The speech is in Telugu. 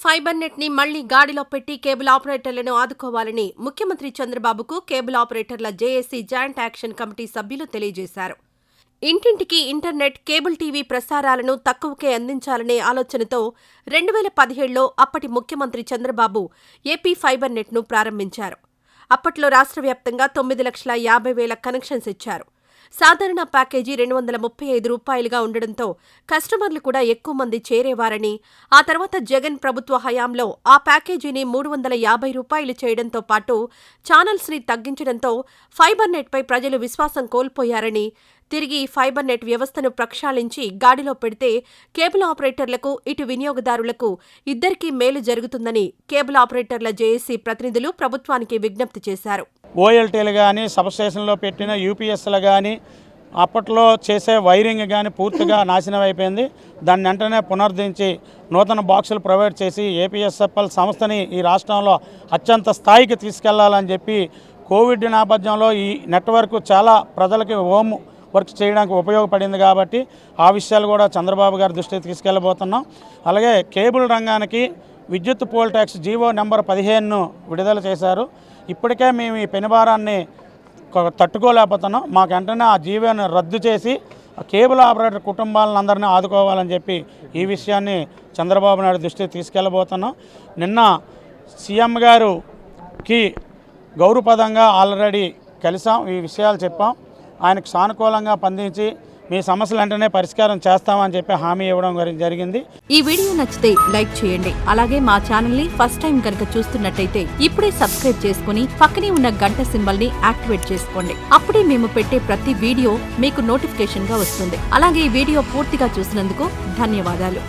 ఫైబర్ నెట్ ని మళ్లీ గాడిలో పెట్టి కేబుల్ ఆపరేటర్లను ఆదుకోవాలని ముఖ్యమంత్రి చంద్రబాబుకు కేబుల్ ఆపరేటర్ల జేఏసీ జాయింట్ యాక్షన్ కమిటీ సభ్యులు తెలియజేశారు. ఇంటింటికి ఇంటర్నెట్, కేబుల్ టీవీ ప్రసారాలను తక్కువకే అందించాలనే ఆలోచనతో 2017లో అప్పటి ముఖ్యమంత్రి చంద్రబాబు ఏపీ ఫైబర్ నెట్ ను ప్రారంభించారు. అప్పట్లో రాష్ట్ర వ్యాప్తంగా 9,50,000 కనెక్షన్స్ ఇచ్చారు. సాధారణ ప్యాకేజీ రూ. 235గా ఉండడంతో కస్టమర్లు కూడా ఎక్కువ మంది చేరేవారని, ఆ తర్వాత జగన్ ప్రభుత్వ హయాంలో ఆ ప్యాకేజీని రూ. 350 చేయడంతో పాటు ఛానల్స్ ని తగ్గించడంతో ఫైబర్ నెట్ పై ప్రజలు విశ్వాసం కోల్పోయారని, తిరిగి ఫైబర్ నెట్ వ్యవస్థను ప్రక్షాళించి గాడిలో పెడితే కేబుల్ ఆపరేటర్లకు, ఇటు వినియోగదారులకు ఇద్దరికీ మేలు జరుగుతుందని కేబుల్ ఆపరేటర్ల జేఏసీ ప్రతినిధులు ప్రభుత్వానికి విజ్ఞప్తి చేశారు. ఓఎల్టీలు కానీ, సబ్స్టేషన్లో పెట్టిన యూపీఎస్లు కానీ, అప్పట్లో చేసే వైరింగ్ కానీ పూర్తిగా నాశనం అయిపోయింది. దాన్ని వెంటనే పునరుద్ధరించి నూతన బాక్సులు ప్రొవైడ్ చేసి ఏపీఎస్ఎఫ్ఎల్ సంస్థని ఈ రాష్ట్రంలో అత్యంత స్థాయికి తీసుకెళ్లాలని చెప్పి, కోవిడ్ నేపథ్యంలో ఈ నెట్వర్క్ చాలా ప్రజలకి హోమ్ వర్క్ చేయడానికి ఉపయోగపడింది కాబట్టి ఆ విషయాలు కూడా చంద్రబాబు గారి దృష్టికి తీసుకెళ్లబోతున్నాం. అలాగే కేబుల్ రంగానికి విద్యుత్ పోల్ ట్యాక్స్ జీవో నెంబర్ 15ను విడుదల చేశారు. ఇప్పటికే మేము ఈ పెనుభారాన్ని తట్టుకోలేకపోతున్నాం. మాకు వెంటనే ఆ జీవోని రద్దు చేసి కేబుల్ ఆపరేటర్ కుటుంబాలను అందరినీ ఆదుకోవాలని చెప్పి ఈ విషయాన్ని చంద్రబాబు నాయుడు దృష్టికి తీసుకెళ్లబోతున్నాం. నిన్న సీఎం గారికి గౌరవపదంగా ఆల్రెడీ కలిసాం, ఈ విషయాలు చెప్పాం. ఆయనకు సానుకూలంగా స్పందించి మీ సమస్యలు వెంటనే పరిష్కారం చేస్తామని చెప్పి హామీ ఇవ్వడం జరిగింది. ఈ వీడియో నచ్చితే లైక్ చేయండి. అలాగే మా ఛానల్ ని ఫస్ట్ టైం కనుక చూస్తున్నట్టయితే ఇప్పుడే సబ్స్క్రైబ్ చేసుకుని పక్కనే ఉన్న గంట సింబల్ ని యాక్టివేట్ చేసుకోండి. అప్పుడే మేము పెట్టే ప్రతి వీడియో మీకు నోటిఫికేషన్ గా వస్తుంది. అలాగే ఈ వీడియో పూర్తిగా చూసినందుకు ధన్యవాదాలు.